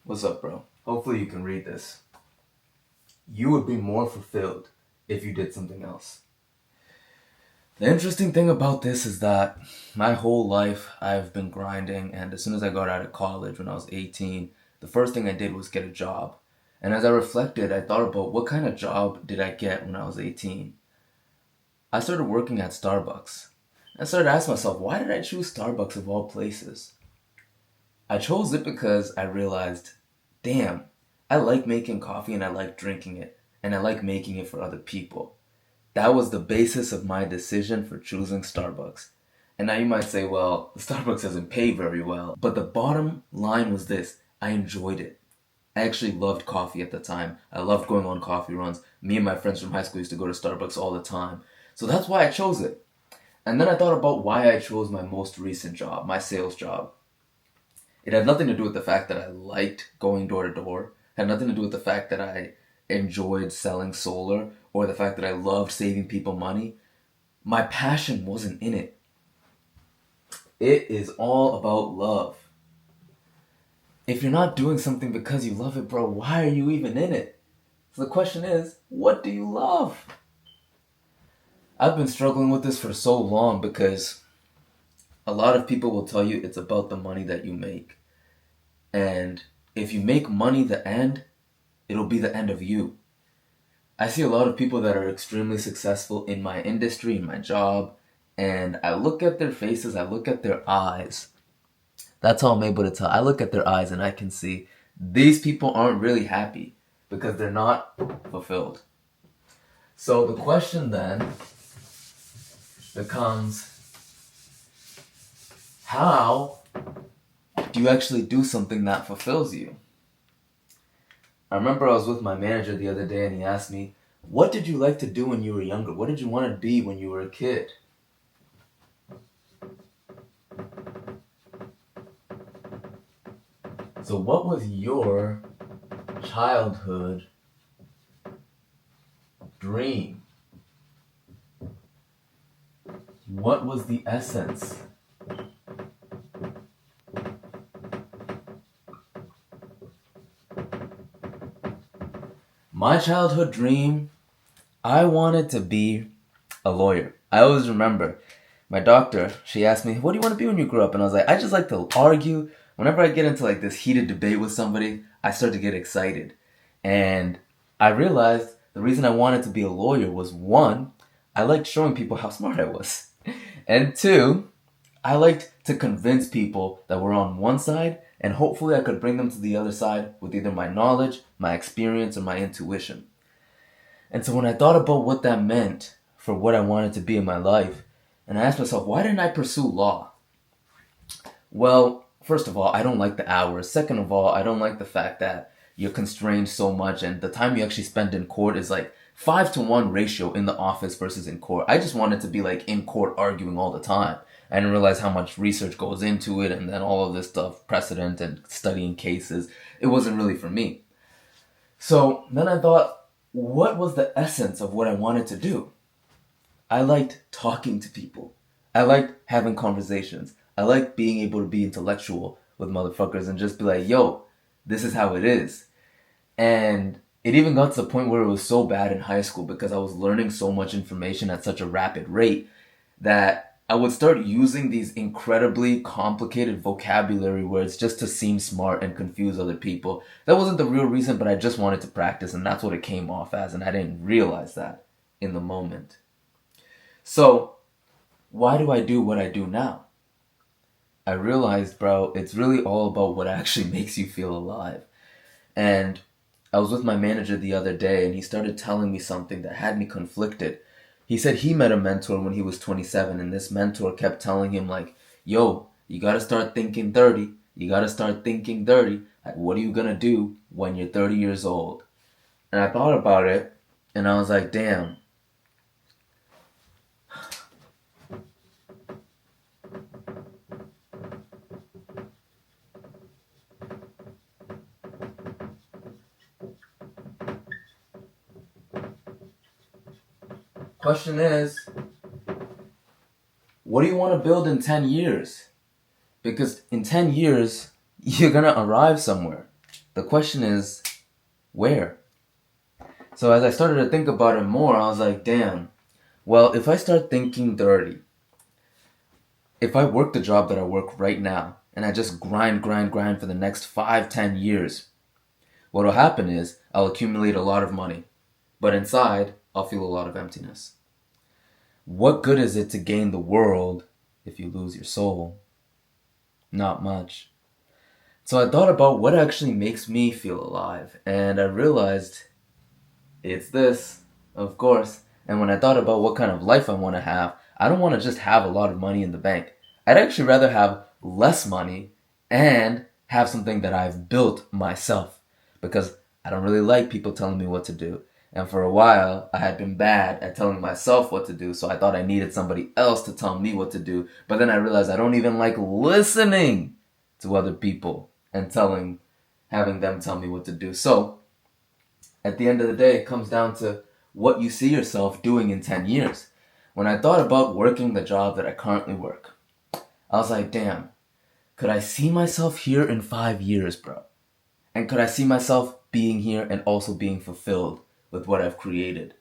What's up, bro? Hopefully you can read this. You would be more fulfilled if you did something else. The interesting thing about this is that my whole life I've been grinding, and as soon as I got out of college when I was 18, the first thing I did was get a job. And as I reflected, I thought about what kind of job did I get when I was 18. I started working at Starbucks. I started asking myself, why did I choose Starbucks of all places? I chose it because I realized, damn, I like making coffee and I like drinking it, and I like making it for other people. That was the basis of my decision for choosing Starbucks. And now you might say, well, Starbucks doesn't pay very well. But the bottom line was this: I enjoyed it. I actually loved coffee at the time. I loved going on coffee runs. Me and my friends from high school used to go to Starbucks all the time. So that's why I chose it. And then I thought about why I chose my most recent job, my sales job. It had nothing to do with the fact that I liked going door to door. It had nothing to do with the fact that I enjoyed selling solar or the fact that I loved saving people money. My passion wasn't in it. It is all about love. If you're not doing something because you love it, bro, why are you even in it? So the question is, what do you love? I've been struggling with this for so long because a lot of people will tell you it's about the money that you make. And if you make money the end, it'll be the end of you. I see a lot of people that are extremely successful in my industry, in my job, and I look at their faces, I look at their eyes. That's how I'm able to tell. I look at their eyes and I can see these people aren't really happy because they're not fulfilled. So the question then becomes, how do you actually do something that fulfills you? I remember I was with my manager the other day and he asked me, what did you like to do when you were younger? What did you want to be when you were a kid? So what was your childhood dream? What was the essence? My childhood dream, I wanted to be a lawyer. I always remember my doctor, she asked me, what do you want to be when you grow up? And I was like, I just like to argue. Whenever I get into like this heated debate with somebody, I start to get excited. And I realized the reason I wanted to be a lawyer was, one, I liked showing people how smart I was. And two, I liked to convince people that were on one side, and hopefully I could bring them to the other side with either my knowledge, my experience, or my intuition. And so when I thought about what that meant for what I wanted to be in my life, and I asked myself, why didn't I pursue law? Well, first of all, I don't like the hours. Second of all, I don't like the fact that you're constrained so much and the time you actually spend in court is like 5-to-1 ratio in the office versus in court. I just wanted to be like in court arguing all the time. I didn't realize how much research goes into it and then all of this stuff, precedent and studying cases. It wasn't really for me. So then I thought, what was the essence of what I wanted to do? I liked talking to people. I liked having conversations. I liked being able to be intellectual with motherfuckers and just be like, yo, this is how it is. And it even got to the point where it was so bad in high school because I was learning so much information at such a rapid rate that I would start using these incredibly complicated vocabulary words just to seem smart and confuse other people. That wasn't the real reason, but I just wanted to practice, and that's what it came off as, and I didn't realize that in the moment. So, why do I do what I do now? I realized, bro, it's really all about what actually makes you feel alive. And I was with my manager the other day and he started telling me something that had me conflicted. He said he met a mentor when he was 27 and this mentor kept telling him like, yo, you gotta start thinking 30. You gotta start thinking 30. Like, what are you gonna do when you're 30 years old? And I thought about it and I was like, damn. Question is, what do you want to build in 10 years? Because in 10 years, you're gonna arrive somewhere. The question is, where? So as I started to think about it more, I was like, damn, well, if I start thinking dirty, if I work the job that I work right now, and I just grind for the next 5, 10 years, what'll happen is I'll accumulate a lot of money, but inside, I'll feel a lot of emptiness. What good is it to gain the world if you lose your soul? Not much. So I thought about what actually makes me feel alive, and I realized it's this, of course. And when I thought about what kind of life I want to have, I don't want to just have a lot of money in the bank. I'd actually rather have less money and have something that I've built myself. Because I don't really like people telling me what to do. And for a while, I had been bad at telling myself what to do, so I thought I needed somebody else to tell me what to do. But then I realized I don't even like listening to other people and having them tell me what to do. So, at the end of the day, it comes down to what you see yourself doing in 10 years. When I thought about working the job that I currently work, I was like, damn, could I see myself here in 5 years, bro? And could I see myself being here and also being fulfilled with what I've created?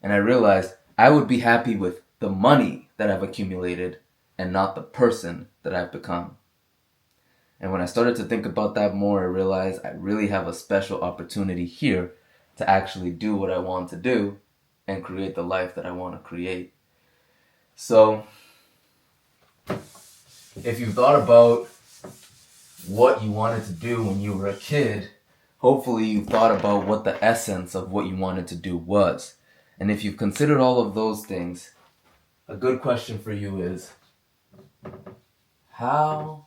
And I realized I would be happy with the money that I've accumulated and not the person that I've become. And when I started to think about that more, I realized I really have a special opportunity here to actually do what I want to do and create the life that I want to create. So, if you thought about what you wanted to do when you were a kid, hopefully you thought about what the essence of what you wanted to do was. And if you've considered all of those things, a good question for you is, how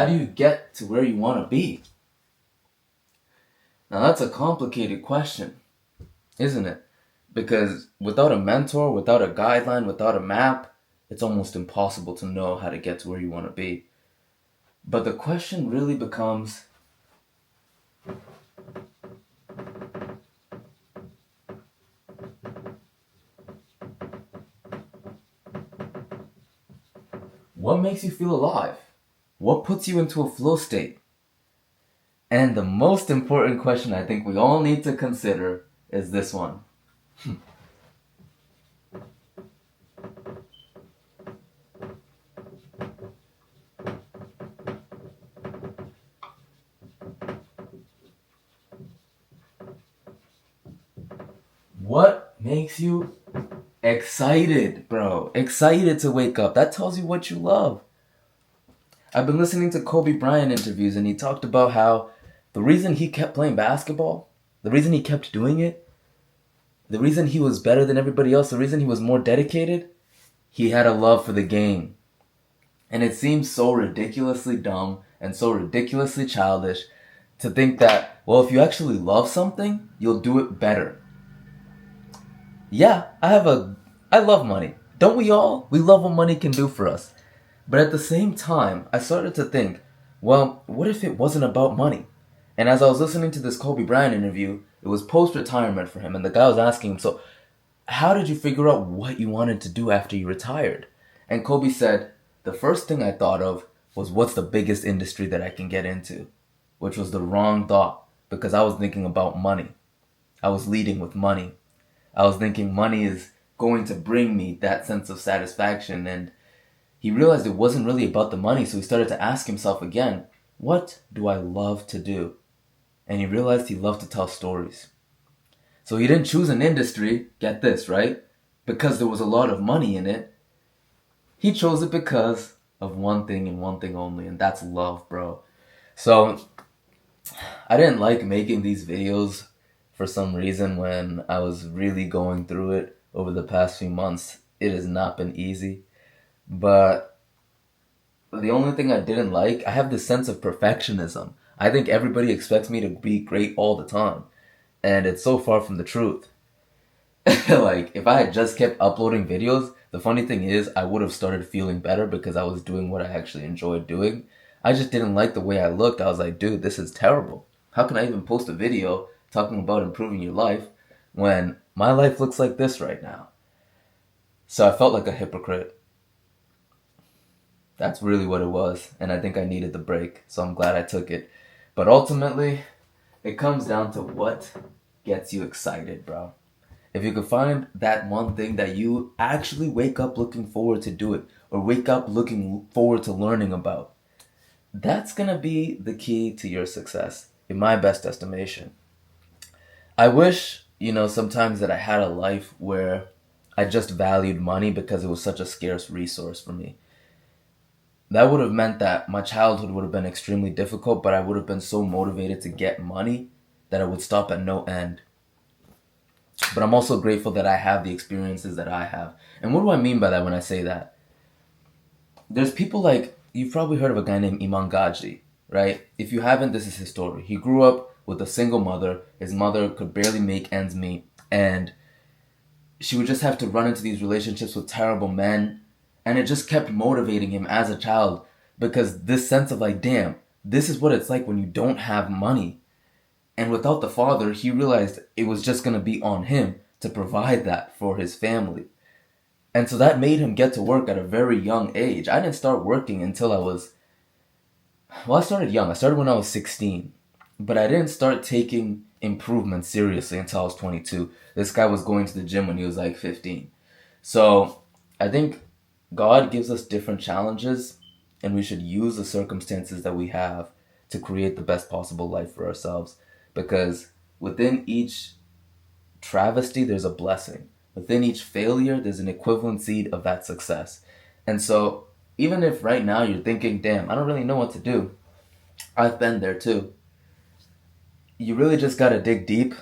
do you get to where you want to be? Now that's a complicated question, isn't it? Because without a mentor, without a guideline, without a map, it's almost impossible to know how to get to where you want to be. But the question really becomes, what makes you feel alive? What puts you into a flow state? And the most important question I think we all need to consider is this one. What makes you excited, bro? Excited to wake up. That tells you what you love. I've been listening to Kobe Bryant interviews, and he talked about how the reason he kept playing basketball, the reason he kept doing it, the reason he was better than everybody else, the reason he was more dedicated, he had a love for the game. And it seems so ridiculously dumb and so ridiculously childish to think that, well, if you actually love something, you'll do it better. Yeah, I love money. Don't we all? We love what money can do for us. But at the same time, I started to think, well, what if it wasn't about money? And as I was listening to this Kobe Bryant interview, it was post-retirement for him, and the guy was asking him, so how did you figure out what you wanted to do after you retired? And Kobe said, the first thing I thought of was what's the biggest industry that I can get into? Which was the wrong thought, because I was thinking about money. I was leading with money. I was thinking money is going to bring me that sense of satisfaction, and he realized it wasn't really about the money, so he started to ask himself again, what do I love to do? And he realized he loved to tell stories. So he didn't choose an industry, get this, right? Because there was a lot of money in it. He chose it because of one thing and one thing only, and that's love, bro. So I didn't like making these videos for some reason when I was really going through it over the past few months. It has not been easy. But the only thing I didn't like, I have this sense of perfectionism. I think everybody expects me to be great all the time. And it's so far from the truth. Like, if I had just kept uploading videos, the funny thing is, I would have started feeling better because I was doing what I actually enjoyed doing. I just didn't like the way I looked. I was like, dude, this is terrible. How can I even post a video talking about improving your life when my life looks like this right now. So I felt like a hypocrite. That's really what it was. And I think I needed the break. So I'm glad I took it. But ultimately, it comes down to what gets you excited, bro. If you could find that one thing that you actually wake up looking forward to do it, or wake up looking forward to learning about, that's gonna be the key to your success, in my best estimation. I wish, sometimes that I had a life where I just valued money because it was such a scarce resource for me. That would have meant that my childhood would have been extremely difficult, but I would have been so motivated to get money that I would stop at no end. But I'm also grateful that I have the experiences that I have. And what do I mean by that when I say that? There's people like, you've probably heard of a guy named Iman Gadzhi, right? If you haven't, this is his story. He grew up with a single mother. His mother could barely make ends meet. And she would just have to run into these relationships with terrible men. And it just kept motivating him as a child because this sense of like, damn, this is what it's like when you don't have money. And without the father, he realized it was just going to be on him to provide that for his family. And so that made him get to work at a very young age. I didn't start working until I started young. I started when I was 16. But I didn't start taking improvement seriously until I was 22. This guy was going to the gym when he was like 15. So I think God gives us different challenges, and we should use the circumstances that we have to create the best possible life for ourselves. Because within each travesty, there's a blessing. Within each failure, there's an equivalent seed of that success. And so, even if right now you're thinking, damn, I don't really know what to do, I've been there too. You really just gotta dig deep,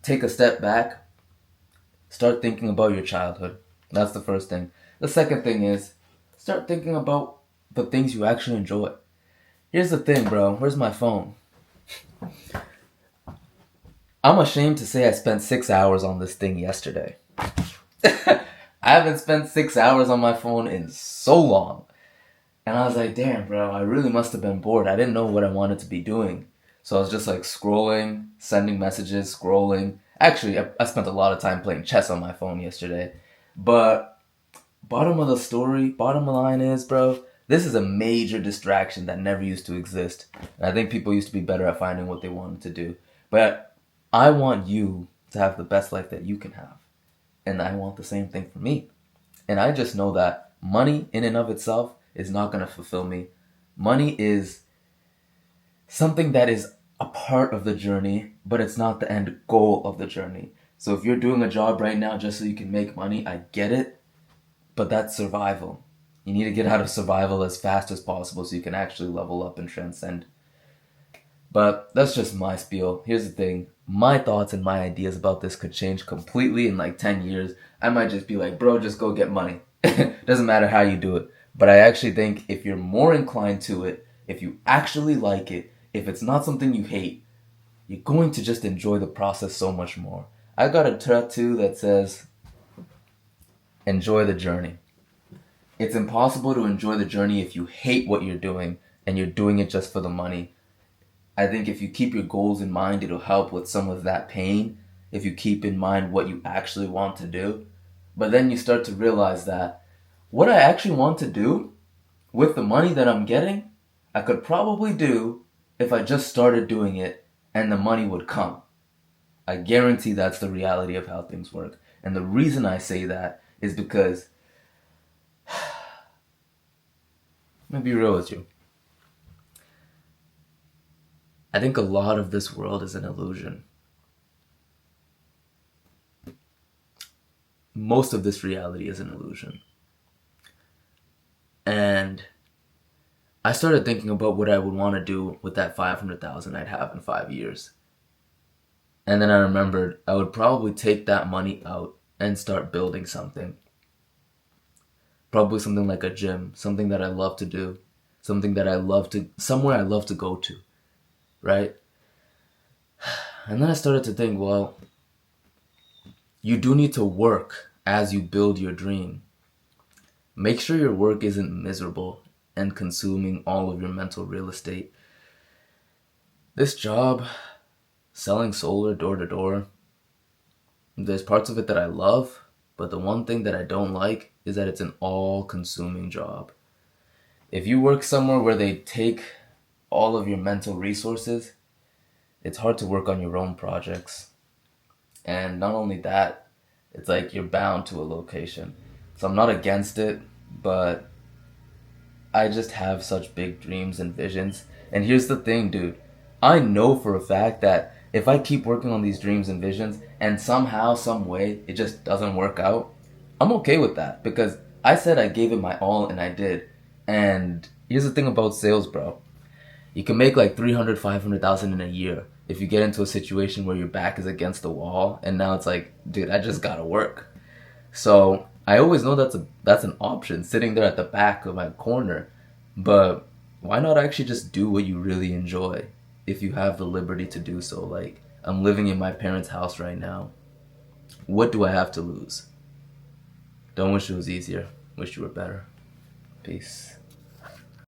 take a step back, start thinking about your childhood. That's the first thing. The second thing is, start thinking about the things you actually enjoy. Here's the thing, bro. Where's my phone? I'm ashamed to say I spent 6 hours on this thing yesterday. I haven't spent 6 hours on my phone in so long. And I was like, damn, bro, I really must have been bored. I didn't know what I wanted to be doing. So I was just like scrolling, sending messages, scrolling. Actually, I spent a lot of time playing chess on my phone yesterday. But bottom line is, bro, this is a major distraction that never used to exist. And I think people used to be better at finding what they wanted to do. But I want you to have the best life that you can have. And I want the same thing for me. And I just know that money in and of itself is not going to fulfill me. Money is something that is a part of the journey, but it's not the end goal of the journey. So if you're doing a job right now just so you can make money, I get it, but that's survival. You need to get out of survival as fast as possible so you can actually level up and transcend. But that's just my spiel. Here's the thing. My thoughts and my ideas about this could change completely in like 10 years. I might just be like, bro, just go get money. Doesn't matter how you do it. But I actually think if you're more inclined to it, if you actually like it, if it's not something you hate, you're going to just enjoy the process so much more. I got a tattoo that says, enjoy the journey. It's impossible to enjoy the journey if you hate what you're doing and you're doing it just for the money. I think if you keep your goals in mind, it'll help with some of that pain if you keep in mind what you actually want to do. But then you start to realize that what I actually want to do with the money that I'm getting, I could probably do if I just started doing it and the money would come. I guarantee that's the reality of how things work. And the reason I say that is because, I'm gonna be real with you. I think a lot of this world is an illusion. Most of this reality is an illusion. And I started thinking about what I would want to do with that 500,000 I'd have in 5 years. And then I remembered I would probably take that money out and start building something. Probably something like a gym, something that I love to do, somewhere I love to go to, right? And then I started to think, well, you do need to work as you build your dream. Make sure your work isn't miserable and consuming all of your mental real estate. This job, selling solar door to door, There's parts of it that I love, but the one thing that I don't like is that it's an all-consuming job. If you work somewhere where they take all of your mental resources, it's hard to work on your own projects. And not only that, it's like you're bound to a location. So I'm not against it, but I just have such big dreams and visions. And here's the thing, dude. I know for a fact that if I keep working on these dreams and visions and somehow, some way, it just doesn't work out, I'm okay with that because I said I gave it my all and I did. And here's the thing about sales, bro. You can make like 300, 500,000 in a year if you get into a situation where your back is against the wall and now it's like, dude, I just gotta work. So I always know that's an option, sitting there at the back of my corner. But why not actually just do what you really enjoy if you have the liberty to do so? Like I'm living in my parents' house right now. What do I have to lose? Don't wish it was easier. Wish you were better. Peace.